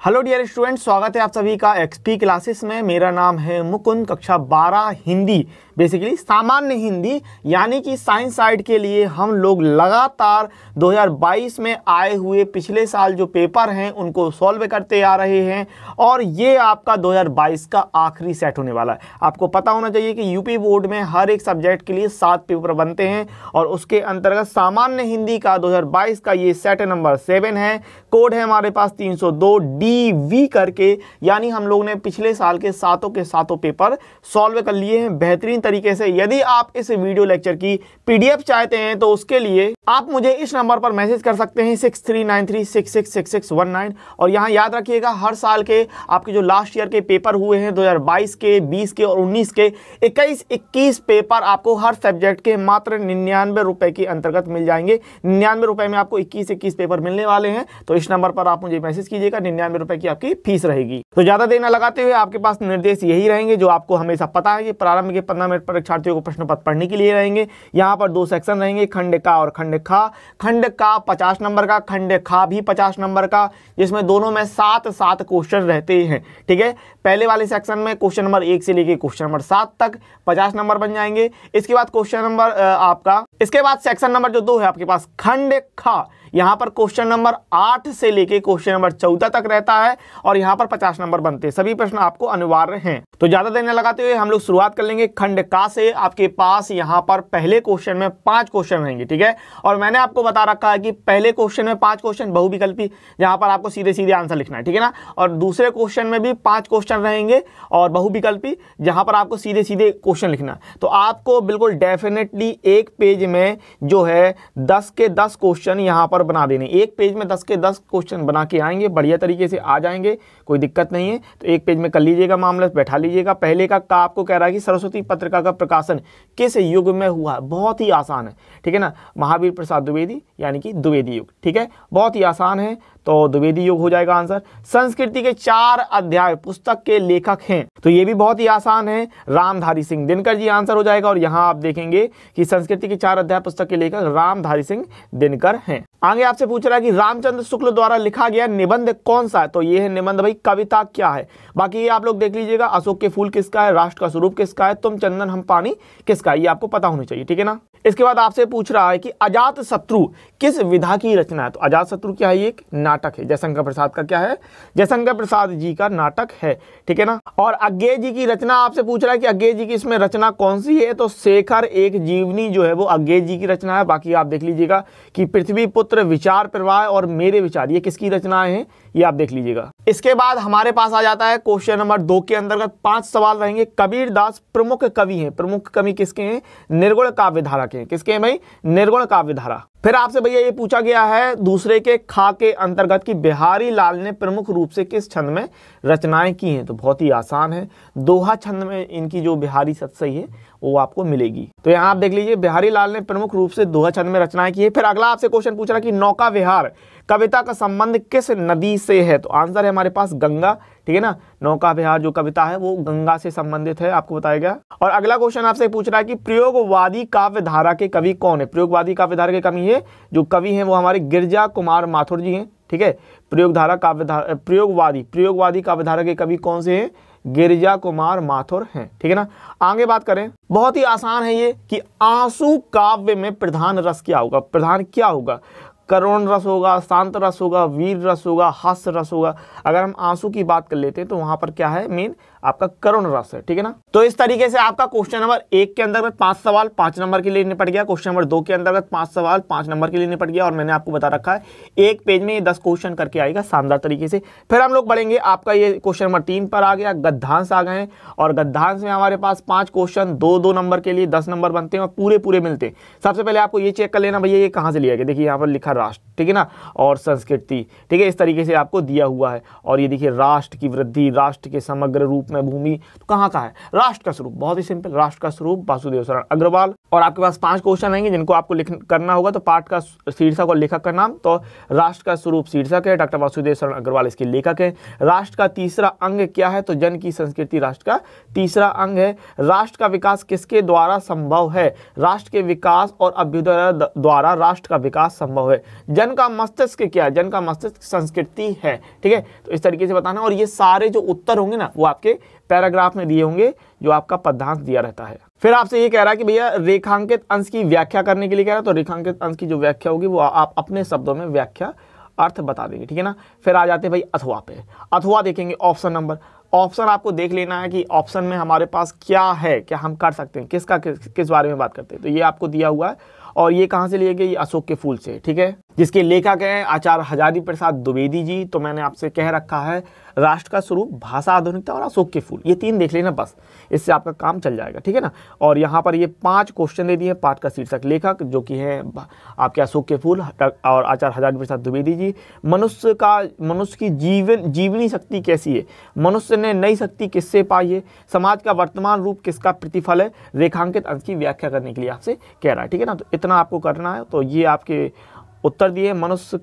Hello dear student, स्वागत है आप सभी का एक्सपी क्लासेस में। मेरा नाम है मुकुंद। कक्षा 12 हिंदी, बेसिकली सामान्य हिंदी यानी कि साइंस साइड के लिए हम लोग लगातार 2022 में आए हुए पिछले साल जो पेपर हैं उनको सॉल्व करते आ रहे हैं और ये आपका 2022 का आखिरी सेट होने वाला है। आपको पता होना चाहिए कि यूपी बोर्ड में हर एक सब्जेक्ट के लिए 7 पेपर बनते हैं और उसके अंतर्गत सामान्य हिंदी का 2022 का ये सेट नंबर 7 है। कोड है हमारे पास 302 DV करके, यानी हम लोग ने पिछले साल के सातों पेपर सॉल्व कर लिए हैं बेहतरीन तरीके से। यदि आप इस वीडियो लेक्चर की PDF चाहते हैं तो उसके लिए आप मुझे इस नंबर पर मैसेज कर सकते हैं 6393666619। और यहाँ याद रखिएगा, हर साल के आपके जो लास्ट ईयर के पेपर हुए हैं 2022 के, 20 के और 19 के 21 पेपर आपको हर सब्जेक्ट के मात्र 99 रुपए के अंतर्गत मिल जाएंगे। 99 रुपए में आपको 21 पेपर मिलने वाले हैं। तो इस नंबर पर आप मुझे मैसेज कीजिएगा, 99 रुपए की आपकी फीस रहेगी। तो ज्यादा देर न लगाते हुए आपके पास निर्देश यही रहेंगे जो आपको हमेशा पता है कि प्रारंभ के 15 मिनट परीक्षार्थियों को प्रश्न पत्र पढ़ने के लिए रहेंगे। यहाँ पर 2 सेक्शन रहेंगे, खंड का और खंड खा। खंड का 50 नंबर का, खंड खा भी 50 नंबर का, जिसमें दोनों में 7 क्वेश्चन रहते हैं। ठीक है, पहले वाले सेक्शन में क्वेश्चन नंबर 1 से लेके क्वेश्चन नंबर 7 तक 50 नंबर बन जाएंगे। इसके बाद क्वेश्चन नंबर इसके बाद सेक्शन नंबर जो 2 है आपके पास खंड खा, यहाँ पर क्वेश्चन नंबर 8 से लेके क्वेश्चन नंबर 14 तक रहता है और यहाँ पर 50 नंबर बनते हैं। सभी प्रश्न आपको अनिवार्य हैं। तो ज्यादा देर न लगाते हुए हम लोग शुरुआत कर लेंगे खंड का से। आपके पास यहाँ पर पहले क्वेश्चन में 5 क्वेश्चन रहेंगे। ठीक है, और मैंने आपको बता रखा है कि पहले क्वेश्चन में 5 क्वेश्चन बहुविकल्पी, जहाँ पर आपको सीधे आंसर लिखना है। ठीक है ना, और दूसरे क्वेश्चन में भी 5 क्वेश्चन रहेंगे और बहुविकल्पी, जहाँ पर आपको सीधे क्वेश्चन लिखना है। तो आपको बिल्कुल डेफिनेटली एक पेज में जो है 10 के 10 क्वेश्चन यहाँ पर बना देने। एक पेज में 10 के 10 क्वेश्चन बना के आएंगे, बढ़िया तरीके से आ जाएंगे, कोई दिक्कत नहीं है। तो एक पेज में कर लीजिएगा, मामला बैठा लीजिएगा। पहले का आपको कह रहा है कि सरस्वती पत्रिका का प्रकाशन किस युग में हुआ। बहुत ही आसान है, ठीक है ना, महावीर प्रसाद द्विवेदी यानी कि द्विवेदी युग। ठीक है, बहुत ही आसान है, तो द्विवेदी युग हो जाएगा आंसर। संस्कृति के 4 अध्याय पुस्तक के लेखक हैं, तो ये भी बहुत ही आसान है, रामधारी सिंह दिनकर जी आंसर हो जाएगा। और यहाँ आप देखेंगे कि संस्कृति के 4 अध्याय पुस्तक के लेखक रामधारी सिंह दिनकर हैं। आगे आपसे पूछ रहा है कि रामचंद्र शुक्ल द्वारा लिखा गया निबंध कौन सा है, तो ये है निबंध। भाई कविता क्या है, बाकी ये आप लोग देख लीजिएगा। अशोक के फूल किसका है, राष्ट्र का स्वरूप किसका है, तुम चंदन हम पानी किसका है, ये आपको पता होना चाहिए। ठीक है ना। इसके बाद आपसे पूछ रहा है कि अजात शत्रु किस विधा की रचना है, तो अजात शत्रु क्या है, ये एक नाटक है। जयशंकर प्रसाद का क्या है, जयशंकर प्रसाद जी का नाटक है। ठीक है ना। और अज्ञेय जी की रचना आपसे पूछ रहा है कि अज्ञेय जी की इसमें रचना कौन सी है, तो शेखर एक जीवनी जो है वो अज्ञेय जी की रचना है। बाकी आप देख लीजिएगा कि पृथ्वी पुत्र, विचार प्रवाह और मेरे विचार, ये किसकी रचनाएं हैं, ये आप देख लीजिएगा। इसके बाद हमारे पास आ जाता है क्वेश्चन नंबर 2 के अंतर्गत 5 सवाल रहेंगे। कबीर दास प्रमुख कवि हैं। प्रमुख कवि किसके हैं, निर्गुण काव्य धारा के हैं। किसके हैं भाई, निर्गुण काव्य धारा। फिर आपसे भैया ये पूछा गया है दूसरे के खा के अंतर्गत कि बिहारी लाल ने प्रमुख रूप से किस छंद में रचनाएं की हैं, तो बहुत ही आसान है, दोहा छंद में इनकी जो बिहारी सतसई है वो आपको मिलेगी। तो यहाँ आप देख लीजिए, बिहारी लाल ने प्रमुख रूप से दोहा छंद में रचनाएं की है। फिर अगला आपसे क्वेश्चन पूछ रहा कि नौका विहार कविता का संबंध किस नदी से है, तो आंसर है हमारे पास गंगा। ठीक है ना, नौका विहार जो कविता है वो गंगा से संबंधित है, आपको बताया गया। और अगला क्वेश्चन आपसे पूछ रहा है कि प्रयोगवादी काव्य धारा के कवि कौन है। प्रयोगवादी काव्य धारा के कवि है, जो कवि हैं वो हमारे गिरजा कुमार माथुर जी हैं। ठीक है, प्रयोगवादी काव्य धारा के कवि कौन से हैं, गिरजा कुमार माथुर हैं। ठीक है ना। आगे बात करें, बहुत ही आसान है ये कि आंसू काव्य में प्रधान रस क्या होगा, प्रधान क्या होगा, करुण रस होगा, शांत रस होगा, वीर रस होगा, हास्य रस होगा। अगर हम आंसू की बात कर लेते हैं तो वहां पर क्या है, मेन आपका करुण रस है। ठीक है ना। तो इस तरीके से आपका क्वेश्चन नंबर 1 के अंतर्गत 5 सवाल 5 नंबर के लिए निपट गया। क्वेश्चन नंबर 2 के अंतर्गत 5 सवाल 5 नंबर के लिए निपट गया। और मैंने आपको बता रखा है एक पेज में ये 10 क्वेश्चन करके आएगा शानदार तरीके से। फिर हम लोग बढ़ेंगे, आपका ये क्वेश्चन नंबर 3 पर आ गया, गद्यांश आ गए हैं। और गद्यांश में हमारे पास 5 क्वेश्चन 2-2 नंबर के लिए 10 नंबर बनते हैं और पूरे मिलते हैं। सबसे पहले आपको ये चेक कर लेना भैया ये कहाँ से लिया गया। देखिए यहाँ पर लिखा राष्ट्र, ठीक है ना, और संस्कृति। ठीक है, इस तरीके से आपको दिया हुआ है। और ये देखिए राष्ट्र की वृद्धि, राष्ट्र के समग्र रूप स्वरूप में भूमि, तो कहाँ का है? राष्ट्र का स्वरूप। बहुत ही सिंपल, राष्ट्र का स्वरूप वासुदेव शरण अग्रवाल। और आपके पास 5 क्वेश्चन आएंगे जिनको आपको करना होगा। तो पाठ का शीर्षक और लेखक का नाम, तो राष्ट्र का स्वरूप शीर्षक है, डॉक्टर वासुदेव शरण अग्रवाल इसके लेखक है। राष्ट्र का तीसरा अंग क्या है? तो जन की संस्कृति राष्ट्र का तीसरा अंग है। राष्ट्र का विकास किसके द्वारा संभव है? राष्ट्र के विकास और अभ्युदय द्वारा राष्ट्र का विकास संभव है। जन का मस्तिष्क क्या है? जन का मस्तिष्क संस्कृति है। ठीक है, तो इस तरीके से बताना। और ये सारे जो उत्तर होंगे ना वो आपके पैराग्राफ में दिए होंगे, जो आपका पद्यांश दिया रहता है। फिर आपसे ये कह रहा है कि भैया रेखांकित अंश की व्याख्या करने के लिए कह रहा है, तो रेखांकित अंश की जो व्याख्या होगी वो आप अपने शब्दों में व्याख्या अर्थ बता देंगे। ठीक है ना। फिर आ जाते हैं भाई अथवा पे। अथवा देखेंगे ऑप्शन नंबर। ऑप्शन आपको देख लेना है कि ऑप्शन में हमारे पास क्या है, क्या हम कर सकते हैं, किस बारे में बात करते हैं। तो ये आपको दिया हुआ है और ये कहाँ से लिए गए? ये अशोक के फूल से। ठीक है, जिसके लेखक हैं आचार्य हजारी प्रसाद द्विवेदी जी। तो मैंने आपसे कह रखा है राष्ट्र का स्वरूप, भाषा आधुनिकता और अशोक के फूल, ये 3 देख लेना बस, इससे आपका काम चल जाएगा। ठीक है ना। और यहाँ पर ये 5 क्वेश्चन दे दिए। पाठ का शीर्षक लेखक जो कि है आपके अशोक के फूल और आचार्य हजारी प्रसाद द्विवेदी जी। मनुष्य की जीवनी शक्ति कैसी है? मनुष्य ने नई शक्ति किससे पाई है? समाज का वर्तमान रूप किसका प्रतिफल है? रेखांकित अंश की व्याख्या करने के लिए आपसे कह रहा है। ठीक है ना। तो इतना आपको करना है। तो ये आपके उत्तर दिए। मनुष्य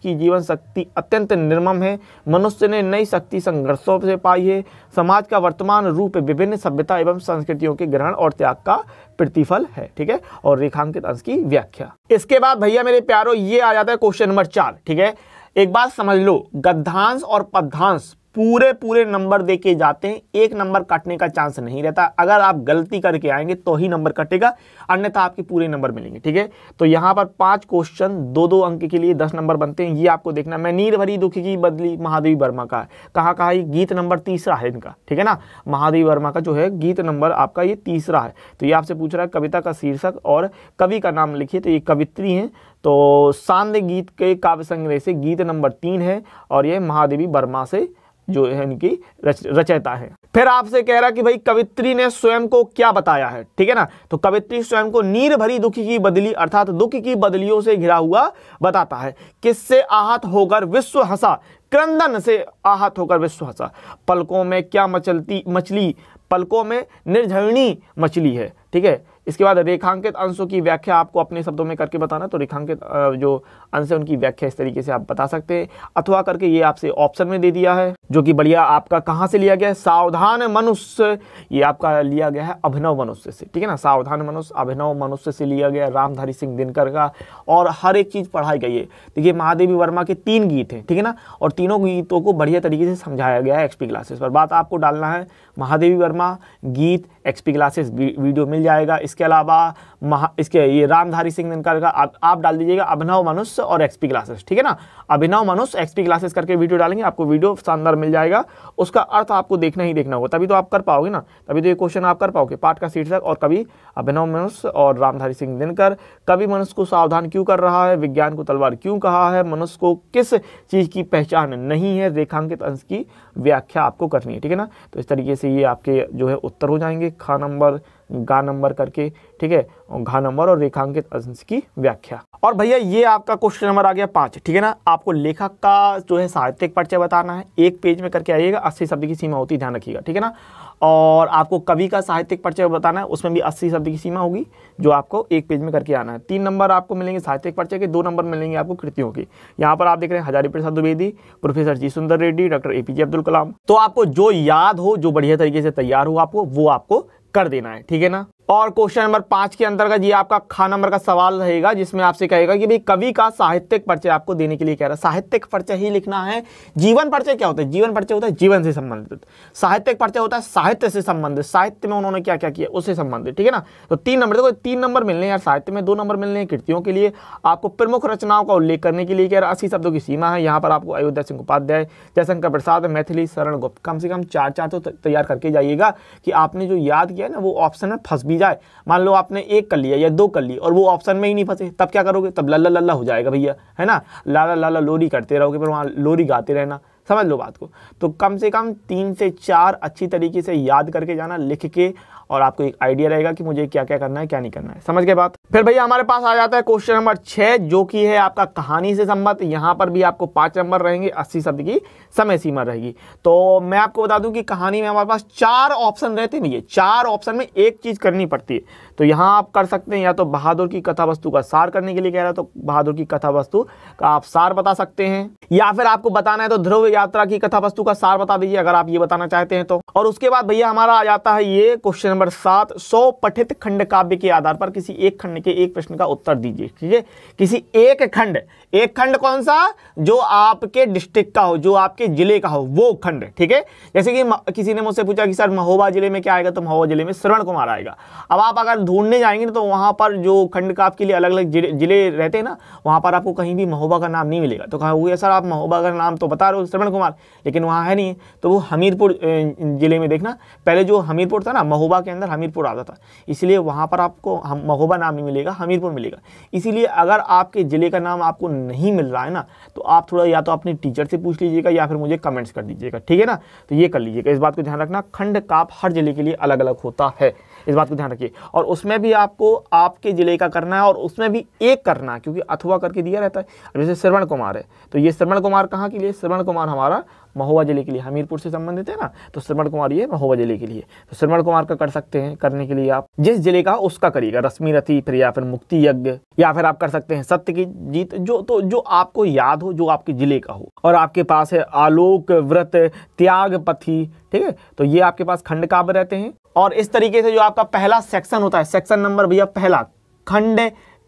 की जीवन शक्ति अत्यंत निर्मम है। मनुष्य ने नई शक्ति संघर्षों से पाई है। समाज का वर्तमान रूप विभिन्न सभ्यता एवं संस्कृतियों के ग्रहण और त्याग का प्रतिफल है। ठीक है, और रेखांकित अंश की व्याख्या। इसके बाद भैया मेरे प्यारो ये आ जाता है क्वेश्चन नंबर 4। ठीक है, एक बात समझ लो, गद्यांश और पद्यांश पूरे नंबर देके जाते हैं, 1 नंबर कटने का चांस नहीं रहता। अगर आप गलती करके आएंगे तो ही नंबर कटेगा, अन्यथा आपके पूरे नंबर मिलेंगे। ठीक है, तो यहाँ पर 5 क्वेश्चन 2-2 अंक के लिए 10 नंबर बनते हैं। ये आपको देखना। मैं नीर भरी दुखी की बदली महादेवी वर्मा का है। कहाँ का है? गीत नंबर 3 है इनका। ठीक है ना, महादेवी वर्मा का जो है गीत नंबर आपका ये 3 है। तो ये आपसे पूछ रहा है कविता का शीर्षक और कवि का नाम लिखिए। तो ये कवित्री हैं, तो सांध्य गीत के काव्य संग्रह से गीत नंबर 3 है और ये महादेवी वर्मा से जो है इनकी रचयिता है। फिर आपसे कह रहा कि भाई कवित्री ने स्वयं को क्या बताया है। ठीक है ना, तो कवित्री स्वयं को नीर भरी दुखी की बदली अर्थात दुख की बदलियों से घिरा हुआ बताता है। किससे आहत होकर विश्व हंसा? क्रंदन से आहत होकर विश्व हंसा। पलकों में क्या मछली? पलकों में निर्झरणी मछली है। ठीक है, इसके बाद रेखांकित अंशों की व्याख्या आपको अपने शब्दों में करके बताना। तो रेखांकित जो अंश है उनकी व्याख्या इस तरीके से आप बता सकते हैं। अथवा करके ये आपसे ऑप्शन में दे दिया है, जो कि बढ़िया आपका कहाँ से लिया गया है? सावधान मनुष्य, ये आपका लिया गया है अभिनव मनुष्य से। ठीक है ना, सावधान मनुष्य अभिनव मनुष्य से लिया गया, रामधारी सिंह दिनकर का। और हर एक चीज़ पढ़ाई गई है। देखिए महादेवी वर्मा के 3 गीत हैं। ठीक है ना, और तीनों गीतों को बढ़िया तरीके से समझाया गया है एक्सपी क्लासेस पर। बात आपको डालना है महादेवी वर्मा गीत एक्सपी क्लासेस वीडियो मिल जाएगा। इसके अलावा इसके ये रामधारी सिंह दिनकर का आप डाल दीजिएगा अभिनव मनुष्य और एक्सपी क्लासेस। ठीक है ना, अभिनव मनुष्य एक्सपी क्लासेस करके वीडियो डालेंगे, आपको वीडियो शानदार मिल जाएगा। उसका अर्थ आपको देखना ही देखना होगा, तभी तो आप कर पाओगे ना, तभी तो ये क्वेश्चन आप कर पाओगे। पाठ का शीर्षक और कवि अभिनव मनुष्य और रामधारी सिंह दिनकर। कवि मनुष्य को सावधान क्यों कर रहा है? विज्ञान को तलवार क्यों कहा है? मनुष्य को किस चीज़ की पहचान नहीं है? रेखांकित अंश की व्याख्या आपको करनी है। ठीक है ना, तो इस तरीके से ये आपके जो है उत्तर हो जाएंगे। खा नंबर गा नंबर करके। ठीक है, और घा नंबर और रेखांकित अंश की व्याख्या। और भैया ये आपका क्वेश्चन नंबर आ गया 5। ठीक है ना, आपको लेखक का जो है साहित्यिक परिचय बताना है। 1 पेज में करके आइएगा, 80 शब्द की सीमा होती है, ध्यान रखिएगा। ठीक है ना, और आपको कवि का साहित्यिक परिचय बताना है, उसमें भी 80 शब्द की सीमा होगी, जो आपको 1 पेज में करके आना है। 3 नंबर आपको मिलेंगे साहित्यिक परिचय के, 2 नंबर मिलेंगे आपको कृतियों की। यहाँ पर आप देख रहे हैं हजारी प्रसाद द्विवेदी, प्रोफेसर जी सुंदर रेड्डी, डॉक्टर APJ अब्दुल कलाम। तो आपको जो याद हो, जो बढ़िया तरीके से तैयार हो आपको, वो आपको कर देना है। ठीक है ना, और क्वेश्चन नंबर 5 के अंतर्गत ये आपका खा नंबर का सवाल रहेगा, जिसमें आपसे कहेगा कि भाई कवि का साहित्यिक परिचय आपको देने के लिए कह रहा है। साहित्यिक परिचय ही लिखना है। जीवन परिचय क्या होता है? जीवन परिचय होता है जीवन से संबंधित। साहित्यिक परिचय होता है साहित्य से संबंधित, साहित्य में उन्होंने क्या क्या किया उससे संबंधित। ठीक है ना, तो 3 नंबर, देखो 3 नंबर मिलने हैं यार साहित्य में, 2 नंबर मिलने हैं कृतियों के लिए। आपको प्रमुख रचनाओं का उल्लेख करने के लिए कह रहा है, 80 शब्दों की सीमा है। यहाँ पर आपको अयोध्या सिंह उपाध्याय, जयशंकर प्रसाद, मैथिली शरण गुप्त, कम से कम 4 तो तैयार करके जाइएगा कि आपने जो याद किया ना वो ऑप्शन में फंस भी जाए। मान लो आपने 1 कर लिया या 2 कर ली और वो ऑप्शन में ही नहीं फंसे, तब क्या करोगे? तब लल्ला लल्ला हो जाएगा भैया, है ना, लाला लाला लोरी करते रहोगे, फिर वहाँ लोरी गाते रहना। समझ लो बात को। तो कम से कम 3 से 4 अच्छी तरीके से याद करके जाना, लिख के, और आपको एक आइडिया रहेगा कि मुझे क्या क्या करना है क्या नहीं करना है। समझ गए बात। फिर भैया हमारे पास आ जाता है क्वेश्चन नंबर 6, जो कि है आपका कहानी से संबंधित। यहाँ पर भी आपको 5 नंबर रहेंगे, 80 शब्द की समय सीमा रहेगी। तो मैं आपको बता दूं कि कहानी में हमारे पास 4 ऑप्शन रहते हैं भैया, 4 ऑप्शन में एक चीज करनी पड़ती है। तो यहाँ आप कर सकते हैं, या तो बहादुर की कथा वस्तु का सार करने के लिए कह रहा है तो बहादुर की कथा वस्तु का आप सार बता सकते हैं, या फिर आपको बताना है तो ध्रुव यात्रा की कथा वस्तु का सार बता दीजिए अगर आप ये बताना चाहते हैं तो। और उसके बाद भैया हमारा आ जाता है ये क्वेश्चन नंबर 7, 100 पठित खंड काव्य के आधार पर किसी एक खंड के एक प्रश्न का उत्तर दीजिए। ठीक है, किसी एक खंड कौन सा, जो आपके डिस्ट्रिक्ट का हो, जो आपके जिले का हो, वो खंड। ठीक है, जैसे कि किसी ने मुझसे पूछा कि सर महोबा जिले में क्या आएगा, तो महोबा जिले में श्रवण कुमार आएगा। अब आप अगर ढूंढने जाएंगे तो वहां पर जो खंड का आपके लिए अलग अलग जिले रहते हैं ना, वहां पर आपको कहीं भी महोबा का नाम नहीं मिलेगा। तो कहा सर आप महोबा का नाम तो बता रहे हो श्रवण कुमार, लेकिन वहां है नहीं। तो वो हमीरपुर जिले में देखना, पहले जो हमीरपुर था ना, महोबा के अंदर हमीरपुर आता था, इसलिए वहां पर आपको महोबा नाम नहीं मिलेगा, हमीरपुर मिलेगा। इसीलिए अगर आपके जिले का नाम आपको नहीं मिल रहा है ना, तो आप थोड़ा या तो अपने टीचर से पूछ लीजिएगा या फिर मुझे कमेंट्स कर दीजिएगा। ठीक है ना, तो ये कर लीजिएगा। इस बात को ध्यान रखना, खंड काव्य हर जिले के लिए अलग अलग होता है, इस बात को ध्यान रखिए। और उसमें भी आपको आपके जिले का करना है, और उसमें भी एक करना है, क्योंकि अथवा करके दिया रहता है। अब जैसे श्रवण कुमार है, तो ये श्रवण कुमार कहाँ के लिए, श्रवण कुमार हमारा महोबा जिले के लिए, हमीरपुर से संबंधित है ना, तो श्रवण कुमार ये महोबा जिले के लिए। तो श्रवण कुमार का कर सकते हैं, करने के लिए आप जिस जिले का उसका करिएगा, रश्मि रथी, फिर या फिर मुक्ति यज्ञ, या फिर आप कर सकते हैं सत्य की जीत, जो आपको याद हो, जो आपके जिले का हो। और आपके पास है आलोक व्रत, त्याग पथी। ठीक है, तो ये आपके पास खंड काव्य रहते हैं। और इस तरीके से जो आपका पहला सेक्शन होता है, सेक्शन नंबर भैया पहला खंड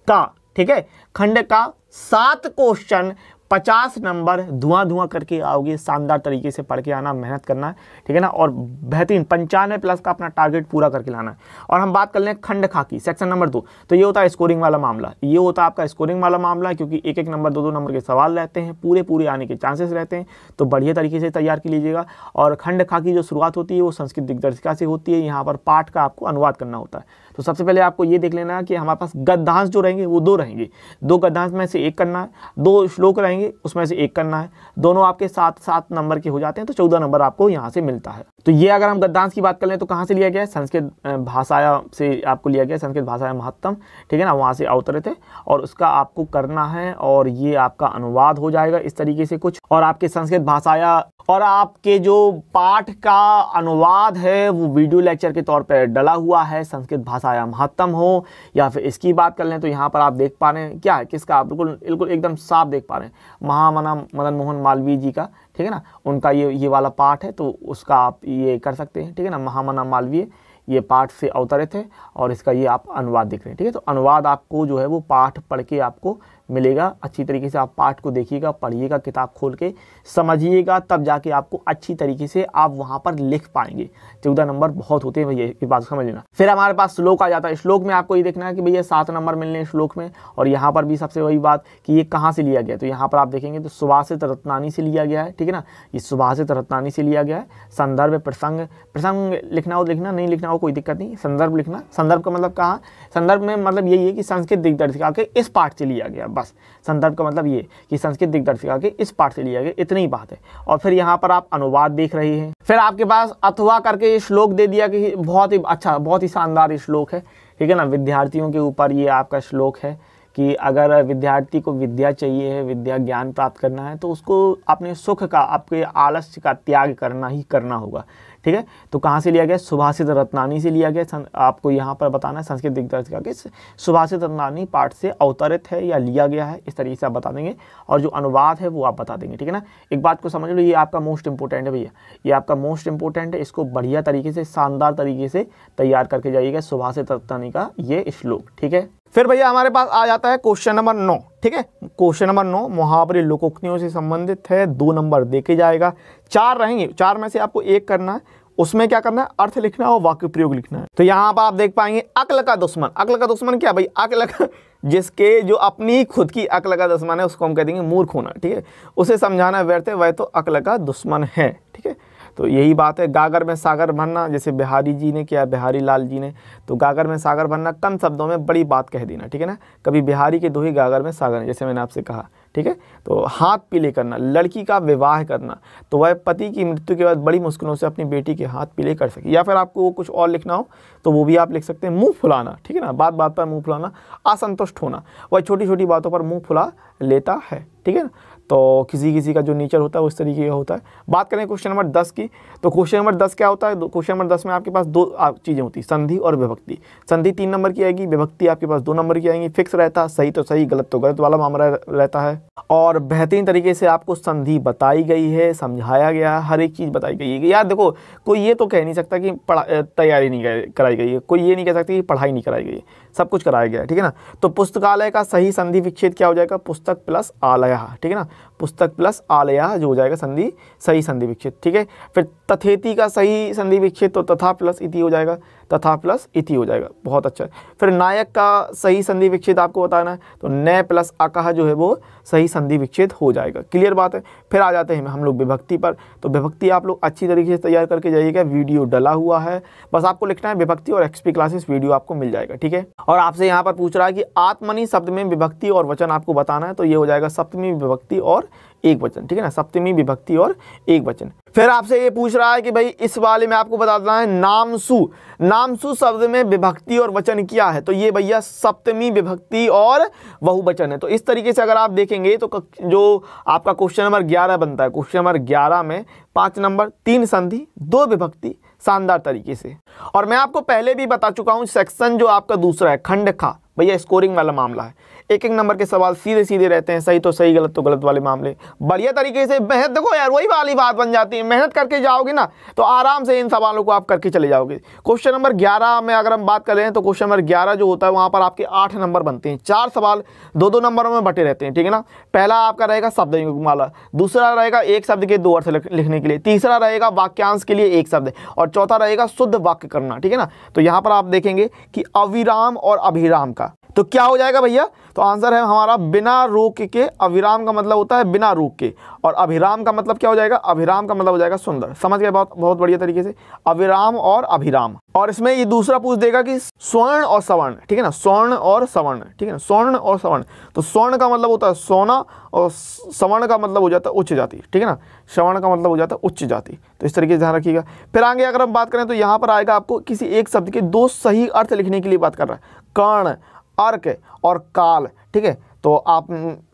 का, ठीक है, खंड का 7 क्वेश्चन 50 नंबर धुआं करके आओगे, शानदार तरीके से पढ़ के आना, मेहनत करना है। ठीक है ना, और बेहतरीन 95 प्लस का अपना टारगेट पूरा करके लाना है। और हम बात कर लें खंड खा की, सेक्शन नंबर 2, तो ये होता है स्कोरिंग वाला मामला। ये होता है आपका स्कोरिंग वाला मामला, क्योंकि 1-1 नंबर 2-2 नंबर के सवाल रहते हैं, पूरे आने के चांसेस रहते हैं। तो बढ़िया तरीके से तैयार कर लीजिएगा। और खंड खा की जो शुरुआत होती है वो संस्कृत दिग्दर्शिका से होती है। यहाँ पर पाठ का आपको अनुवाद करना होता है। तो सबसे पहले आपको ये देख लेना है कि हमारे पास गद्यांश जो रहेंगे वो 2 रहेंगे, 2 गद्यांश में से 1 करना है, 2 श्लोक रहेंगे उसमें से 1 करना है। दोनों आपके 7-7 नंबर के हो जाते हैं, तो 14 नंबर आपको यहाँ से मिलता है। तो ये अगर हम गद्यांश की बात कर लें तो कहाँ से लिया गया है, संस्कृत भाषा से आपको लिया गया, संस्कृत भाषा महत्तम। ठीक है ना, वहाँ से अवतरित है, और उसका आपको करना है, और ये आपका अनुवाद हो जाएगा इस तरीके से कुछ। और आपके संस्कृत भाषाया और आपके जो पाठ का अनुवाद है वो वीडियो लेक्चर के तौर पर डला हुआ है, संस्कृत भाषाया महत्तम हो। या फिर इसकी बात कर लें तो यहाँ पर आप देख पा रहे हैं क्या है, किसका, आप बिल्कुल एकदम साफ देख पा रहे हैं, महामना मदन मोहन मालवीय जी का। ठीक है ना, उनका ये वाला पाठ है, तो उसका आप ये कर सकते हैं। ठीक है ना, महामना मालवीय ये पाठ से अवतरित है, और इसका ये आप अनुवाद देख रहे हैं। ठीक है, तो अनुवाद आपको जो है वो पाठ पढ़ के आपको मिलेगा। अच्छी तरीके से आप पाठ को देखिएगा, पढ़िएगा, किताब खोल के समझिएगा, तब जाके आपको अच्छी तरीके से आप वहाँ पर लिख पाएंगे। 14 नंबर बहुत होते हैं भैया, ये बात समझ लेना। फिर हमारे पास श्लोक आ जाता है। श्लोक में आपको ये देखना है कि भैया 7 नंबर मिलने हैं श्लोक में। और यहाँ पर भी सबसे वही बात कि ये कहाँ से लिया गया, तो यहाँ पर आप देखेंगे तो सुभाषित रत्नानी से लिया गया है। ठीक है ना, ये सुभाषित रत्नानी से लिया गया है। संदर्भ प्रसंग लिखना हो लिखना, नहीं लिखना हो कोई दिक्कत नहीं, संदर्भ लिखना। संदर्भ का मतलब कहाँ, संदर्भ में मतलब यही है कि संस्कृत दिग्दर्शिका के इस पाठ से लिया गया, बस। संदर्भ का मतलब ये कि संस्कृत दिग्दर्शिका के इस पाठ से लिया गया, इतनी बात है। और फिर यहाँ पर आप अनुवाद देख रहे हैं। फिर आपके पास अथवा करके ये श्लोक दे दिया कि बहुत ही अच्छा, बहुत ही शानदार श्लोक है। ठीक है ना, विद्यार्थियों के ऊपर ये आपका श्लोक है कि अगर विद्यार्थी को विद्या चाहिए है, विद्या ज्ञान प्राप्त करना है, तो उसको अपने सुख का, आपके आलस्य का त्याग करना ही करना होगा। ठीक है, तो कहाँ से लिया गया, सुभाषित रत्नानी से लिया गया। आपको यहाँ पर बताना है संस्कृत दिग्दर्शिका के सुभाषित रत्नानी पाठ से अवतरित है या लिया गया है, इस तरीके से आप बता देंगे। और जो अनुवाद है वो आप बता देंगे। ठीक है ना, एक बात को समझ लो, ये आपका मोस्ट इंपॉर्टेंट है भैया, ये आपका मोस्ट इंपॉर्टेंट है। इसको बढ़िया तरीके से, शानदार तरीके से तैयार करके जाइएगा, सुभाषित रत्नानी का ये श्लोक। ठीक है, फिर भैया हमारे पास आ जाता है क्वेश्चन नंबर 9। ठीक है, क्वेश्चन नंबर 9 मुहावरे लोकोक्तियों से संबंधित है, 2 नंबर देके जाएगा। 4 रहेंगे, 4 में से आपको 1 करना है। उसमें क्या करना है, अर्थ लिखना है और वाक्य प्रयोग लिखना है। तो यहाँ पर आप देख पाएंगे अक्ल का दुश्मन। अक्ल का दुश्मन क्या भाई, अक्ल का, जिसके जो अपनी खुद की अक्ल का दुश्मन है उसको हम कह देंगे मूर्ख होना। ठीक है, उसे समझाना व्यर्थ है, वह तो अक्ल का दुश्मन है। ठीक है, तो यही बात है। गागर में सागर भरना, जैसे बिहारी जी ने किया, बिहारी लाल जी ने, तो गागर में सागर भरना, कम शब्दों में बड़ी बात कह देना। ठीक है ना, कभी बिहारी के दो ही गागर में सागर, जैसे मैंने आपसे कहा। ठीक है। तो हाथ पीले करना, लड़की का विवाह करना, तो वह पति की मृत्यु के बाद बड़ी मुश्किलों से अपनी बेटी के हाथ पीले कर सके। या फिर आपको कुछ और लिखना हो तो वो भी आप लिख सकते हैं। मुंह फुलाना, ठीक है ना, बात बात पर मुंह फुलाना, असंतुष्ट होना, वह छोटी छोटी बातों पर मुंह फुला लेता है, ठीक है ना। तो किसी किसी का जो नेचर होता है वो इस तरीके का होता है। बात करें क्वेश्चन नंबर 10 की, तो क्वेश्चन नंबर 10 क्या होता है? क्वेश्चन नंबर 10 में आपके पास दो चीज़ें होती हैं, संधि और विभक्ति। संधि 3 नंबर की आएगी, विभक्ति आपके पास 2 नंबर की आएंगी। फिक्स रहता है, सही तो सही, गलत तो गलत वाला मामला रहता है। और बेहतरीन तरीके से आपको संधि बताई गई है, समझाया गया है, हर एक चीज़ बताई गई है। यार देखो, कोई ये तो कह नहीं सकता कि तैयारी नहीं कराई गई है, कोई ये नहीं कह सकता कि पढ़ाई नहीं कराई गई है, सब कुछ कराया गया है, ठीक है ना। तो पुस्तकालय का सही संधि विच्छेद क्या हो जाएगा? पुस्तक प्लस आलय, ठीक है ना, पुस्तक प्लस आलय जो हो जाएगा संधि, सही संधि विच्छेद, ठीक है। फिर तथेति का सही संधि विच्छेद तो तथा प्लस इति हो जाएगा, तथा प्लस इति हो जाएगा, बहुत अच्छा। फिर नायक का सही संधि विच्छेद आपको बताना है, तो न प्लस अकह जो है वो सही संधि विच्छेद हो जाएगा। क्लियर बात है। फिर आ जाते हैं हम लोग विभक्ति पर। तो विभक्ति आप लोग अच्छी तरीके से तैयार करके जाइएगा, वीडियो डला हुआ है, बस आपको लिखना है विभक्ति और एक्सपी क्लासेस वीडियो आपको मिल जाएगा, ठीक है। और आपसे यहाँ पर पूछ रहा है कि आत्मनि शब्द में विभक्ति और वचन आपको बताना है, तो ये हो जाएगा सप्तमी विभक्ति और एक वचन, ठीक है ना, सप्तमी विभक्ति और एक वचन। फिर आपसे ये पूछ रहा है कि भाई इस वाले में आपको बताना है नामसु, नामसु शब्द में विभक्ति और वचन क्या है? तो ये भैया सप्तमी विभक्ति और बहुवचन है। तो इस तरीके से अगर आप देखेंगे तो जो आपका क्वेश्चन नंबर 11 बनता है, क्वेश्चन नंबर 11 में 5 नंबर, 3 संधि, 2 विभक्ति, शानदार तरीके से। और मैं आपको पहले भी बता चुका हूं, सेक्शन जो आपका दूसरा है खंड खा, भैया स्कोरिंग वाला मामला है, एक एक नंबर के सवाल सीधे सीधे रहते हैं, सही तो सही, गलत तो गलत वाले मामले बढ़िया तरीके से। मेहनत देखो यार, वही वाली बात बन जाती है, मेहनत करके जाओगे ना तो आराम से इन सवालों को आप करके चले जाओगे। क्वेश्चन नंबर 11 में अगर हम बात करें तो क्वेश्चन नंबर 11 जो होता है वहाँ पर आपके 8 नंबर बनते हैं, 4 सवाल 2-2 नंबरों में बटे रहते हैं, ठीक है ना। पहला आपका रहेगा शब्द युग्माला, दूसरा रहेगा एक शब्द के 2 अर्थ लिखने के लिए, तीसरा रहेगा वाक्यांश के लिए 1 शब्द, और चौथा रहेगा शुद्ध वाक्य करना, ठीक है ना। तो यहाँ पर आप देखेंगे कि अविराम और अभिराम का तो क्या हो जाएगा भैया? तो आंसर है हमारा बिना रोक के। अविराम का मतलब होता है बिना रोक के, और अभिराम का मतलब क्या हो जाएगा? अभिराम का मतलब हो जाएगा सुंदर। समझ गए? बहुत बहुत बढ़िया तरीके से, अविराम और अभिराम। और इसमें ये दूसरा पूछ देगा कि स्वर्ण और सवर्ण, ठीक है ना, स्वर्ण और सवर्ण, ठीक है ना, स्वर्ण और सवर्ण। तो स्वर्ण का मतलब होता है सोना, और सवर्ण का मतलब हो जाता है उच्च जाति, ठीक है ना, सवर्ण का मतलब हो जाता है उच्च जाति। तो इस तरीके से ध्यान रखिएगा। फिर आगे अगर हम बात करें तो यहाँ पर आएगा आपको किसी एक शब्द के 2 सही अर्थ लिखने के लिए बात कर रहा है, कर्ण, अर्क और काल, ठीक है। तो आप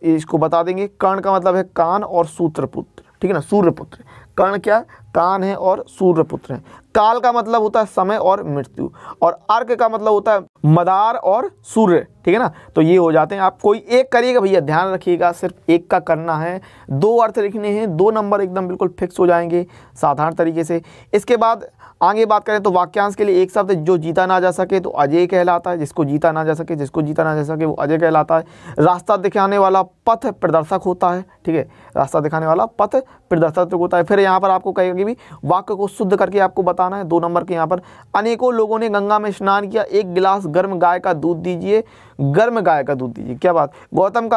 इसको बता देंगे, कर्ण का मतलब है कान और सूत्रपुत्र, ठीक है ना, सूर्यपुत्र। कर्ण क्या? कान है और सूर्यपुत्र है। काल का मतलब होता है समय और मृत्यु, और अर्क का मतलब होता है मदार और सूर्य, ठीक है ना। तो ये हो जाते हैं। आप कोई एक करिएगा भैया, ध्यान रखिएगा, सिर्फ एक का करना है, 2 अर्थ लिखने हैं, 2 नंबर एकदम बिल्कुल फिक्स हो जाएंगे साधारण तरीके से। इसके बाद आगे बात करें तो वाक्यांश के लिए एक शब्द, जो जीता ना जा सके तो अजय कहलाता है, जिसको जीता ना जा सके, जिसको जीता ना जा सके वो अजय कहलाता है। रास्ता दिखाने वाला पथ प्रदर्शक होता है, ठीक है, रास्ता दिखाने वाला पथ प्रदर्शक होता है। फिर यहाँ पर आपको कहेगा कि भी वाक्य को शुद्ध करके आपको बताना है, 2 नंबर के यहाँ पर। अनेकों लोगों ने गंगा में स्नान किया, 1 गिलास गर्म गाय का दूध दीजिए, गर्म गाय का दूध दीजिए। क्या बात? गौतम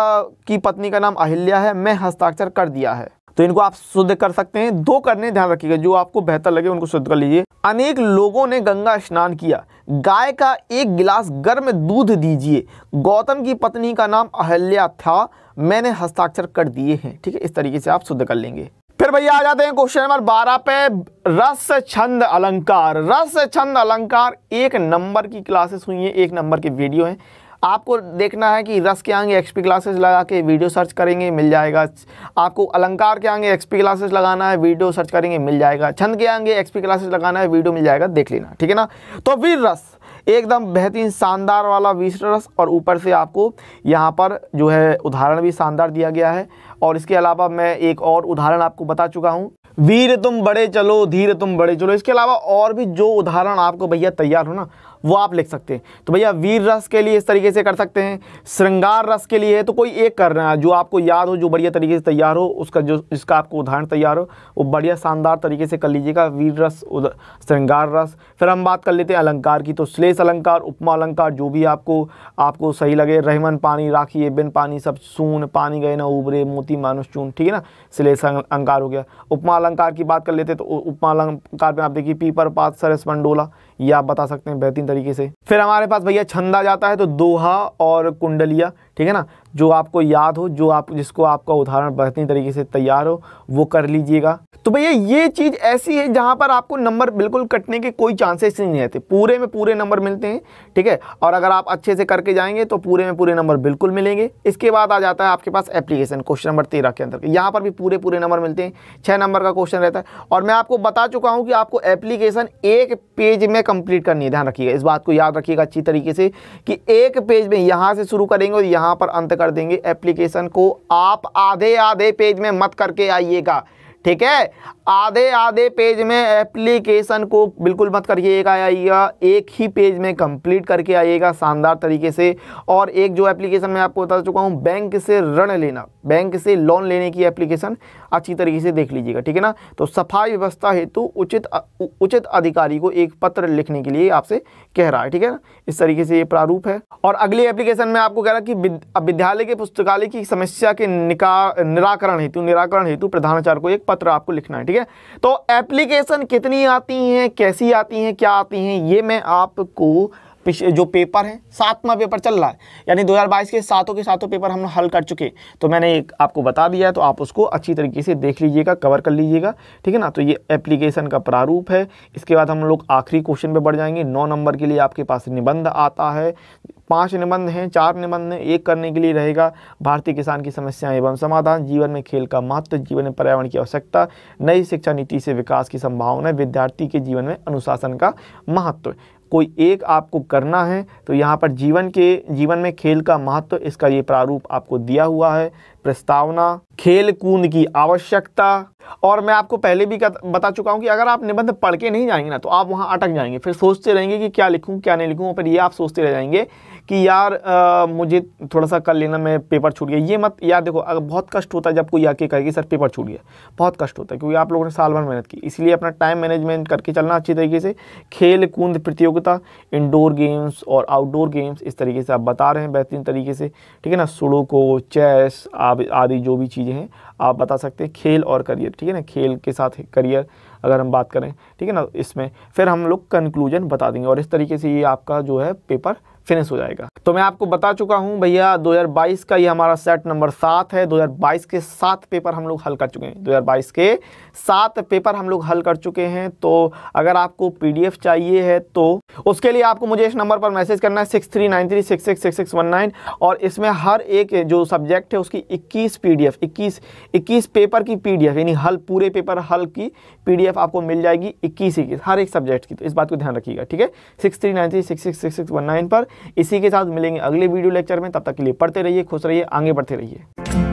की पत्नी का नाम अहिल्या है, मैं हस्ताक्षर कर दिया है। तो इनको आप शुद्ध कर सकते हैं, 2 करने, ध्यान रखिएगा, जो आपको बेहतर लगे उनको शुद्ध कर लीजिए। अनेक लोगों ने गंगा स्नान किया, गाय का 1 गिलास गर्म दूध दीजिए, गौतम की पत्नी का नाम अहिल्या था, मैंने हस्ताक्षर कर दिए हैं, ठीक है। इस तरीके से आप शुद्ध कर लेंगे। फिर भैया आ जाते हैं क्वेश्चन नंबर 12 पे, रस छंद अलंकार। रस छंद अलंकार 1 नंबर की क्लासेस हुई हैं, 1 नंबर की वीडियो हैं। आपको देखना है कि रस के आगे एक्सपी क्लासेस लगा के वीडियो सर्च करेंगे, मिल जाएगा। आपको अलंकार के आगे एक्सपी क्लासेस लगाना है, वीडियो सर्च करेंगे, मिल जाएगा। छंद के आगे एक्सपी क्लासेस लगाना है, वीडियो मिल जाएगा, देख लेना, ठीक है ना। तो वीर रस एकदम बेहतरीन शानदार वाला वीर रस, और ऊपर से आपको यहाँ पर जो है उदाहरण भी शानदार दिया गया है। और इसके अलावा मैं एक और उदाहरण आपको बता चुका हूँ, वीर तुम बड़े चलो, धीर तुम बड़े चलो। इसके अलावा और भी जो उदाहरण आपको भैया तैयार हो ना, वो आप लिख सकते हैं। तो भैया वीर रस के लिए इस तरीके से कर सकते हैं, श्रृंगार रस के लिए है तो कोई एक करना है जो आपको याद हो, जो बढ़िया तरीके से तैयार हो, उसका जो जिसका आपको उदाहरण तैयार हो वो बढ़िया शानदार तरीके से कर लीजिएगा, वीर रस, श्रृंगार रस। फिर हम बात कर लेते हैं अलंकार की, तो श्लेष अलंकार, उपमा अलंकार, जो भी आपको सही लगे। रहमन पानी राखिए, बिन पानी सब सून, पानी गए ना उबरे, मोती मानुष चून, ठीक है ना, श्लेष अलंकार हो गया। उपमा अलंकार की बात कर लेते तो उपमा अलंकार में आप देखिए पीपर पात सरस मंडोला, ये आप बता सकते हैं बेहतरीन तरीके से। फिर हमारे पास भैया छंद आ जाता है, तो दोहा और कुंडलिया, ठीक है ना, जो आपको याद हो, जिसको आपका उदाहरण बेहतरीन तरीके से तैयार हो वो कर लीजिएगा। तो भैया ये चीज़ ऐसी है जहाँ पर आपको नंबर बिल्कुल कटने के कोई चांसेस नहीं रहते, पूरे में पूरे नंबर मिलते हैं, ठीक है। और अगर आप अच्छे से करके जाएंगे तो पूरे में पूरे नंबर बिल्कुल मिलेंगे। इसके बाद आ जाता है आपके पास एप्लीकेशन, क्वेश्चन नंबर 13 के अंदर, यहाँ पर भी पूरे पूरे नंबर मिलते हैं, 6 नंबर का क्वेश्चन रहता है। और मैं आपको बता चुका हूँ कि आपको एप्लीकेशन एक पेज में कंप्लीट करनी है। ध्यान रखिएगा, इस बात को याद रखिएगा अच्छी तरीके से कि एक पेज में यहाँ से शुरू करेंगे और यहाँ पर अंत कर देंगे। एप्लीकेशन को आप आधे आधे पेज में मत करके आइएगा, ठीक है। आधे आधे पेज में एप्लीकेशन को बिल्कुल मत करिएगा, आइएगा एक ही पेज में कंप्लीट करके आइएगा शानदार तरीके से। और एक जो एप्लीकेशन मैं आपको बता चुका हूँ, बैंक से ऋण लेना, बैंक से लोन लेने की एप्लीकेशन अच्छी तरीके से देख लीजिएगा, ठीक है ना। तो सफाई व्यवस्था हेतु उचित अधिकारी को एक पत्र लिखने के लिए आपसे कह रहा है, ठीक है ना। इस तरीके से ये प्रारूप है। और अगली एप्लीकेशन में आपको कह रहा है कि विद्यालय के पुस्तकालय की समस्या के निराकरण हेतु प्रधानाचार्य को एक पत्र आपको लिखना है, ठीक है। तो एप्लीकेशन कितनी आती हैं, कैसी आती हैं, क्या आती हैं, ये मैं आपको जो पेपर है 7वां पेपर चल रहा है, यानी 2022 के सातों पेपर हम हल कर चुके, तो मैंने एक आपको बता दिया है, तो आप उसको अच्छी तरीके से देख लीजिएगा, कवर कर लीजिएगा, ठीक है ना। तो ये एप्लीकेशन का प्रारूप है। इसके बाद हम लोग आखिरी क्वेश्चन पे बढ़ जाएंगे। 9 नंबर के लिए आपके पास निबंध आता है, 5 निबंध हैं, 4 निबंध हैं, एक करने के लिए रहेगा भारतीय किसान की समस्याएं एवं समाधान, जीवन में खेल का महत्व, जीवन में पर्यावरण की आवश्यकता, नई शिक्षा नीति से विकास की संभावना, विद्यार्थी के जीवन में अनुशासन का महत्व। कोई एक आपको करना है। तो यहाँ पर जीवन में खेल का महत्व, इसका ये प्रारूप आपको दिया हुआ है। प्रस्तावना, खेल कूद की आवश्यकता। और मैं आपको पहले भी बता चुका हूँ कि अगर आप निबंध पढ़ के नहीं जाएंगे ना तो आप वहाँ अटक जाएंगे, फिर सोचते रहेंगे कि क्या लिखूँ क्या नहीं लिखूँ, फिर ये आप सोचते रह जाएंगे कि यार मुझे थोड़ा सा कर लेना, मैं पेपर छूट गया। ये मत यार, देखो अगर बहुत कष्ट होता है जब कोई आके कहे कि सर पेपर छूट गया, बहुत कष्ट होता है, क्योंकि आप लोगों ने साल भर मेहनत की। इसलिए अपना टाइम मैनेजमेंट करके चलना अच्छी तरीके से। खेल कूद प्रतियोगिता, इंडोर गेम्स और आउटडोर गेम्स, इस तरीके से आप बता रहे हैं बेहतरीन तरीके से, ठीक है ना। सुडोको, चेस आदि जो भी चीज़ें हैं आप बता सकते हैं। खेल और करियर, ठीक है ना, खेल के साथ करियर अगर हम बात करें, ठीक है ना, इसमें फिर हम लोग कंक्लूजन बता देंगे। और इस तरीके से ये आपका जो है पेपर फिनिश हो जाएगा। तो मैं आपको बता चुका हूं भैया 2022 का ये हमारा सेट नंबर 7 है। 2022 के 7 पेपर हम लोग हल कर चुके हैं। 2022 के 7 पेपर हम लोग हल कर चुके हैं। तो अगर आपको PDF चाहिए है तो उसके लिए आपको मुझे इस नंबर पर मैसेज करना है 6393666619। और इसमें हर एक जो सब्जेक्ट है उसकी 21 PDF 21 पेपर की PDF, यानी हल पूरे पेपर हल की PDF आपको मिल जाएगी 21 हर एक सब्जेक्ट की। तो इस बात को ध्यान रखिएगा, ठीक है। 6393666619 पर। इसी के साथ मिलेंगे अगले वीडियो लेक्चर में। तब तक के लिए पढ़ते रहिए, खुश रहिए, आगे बढ़ते रहिए।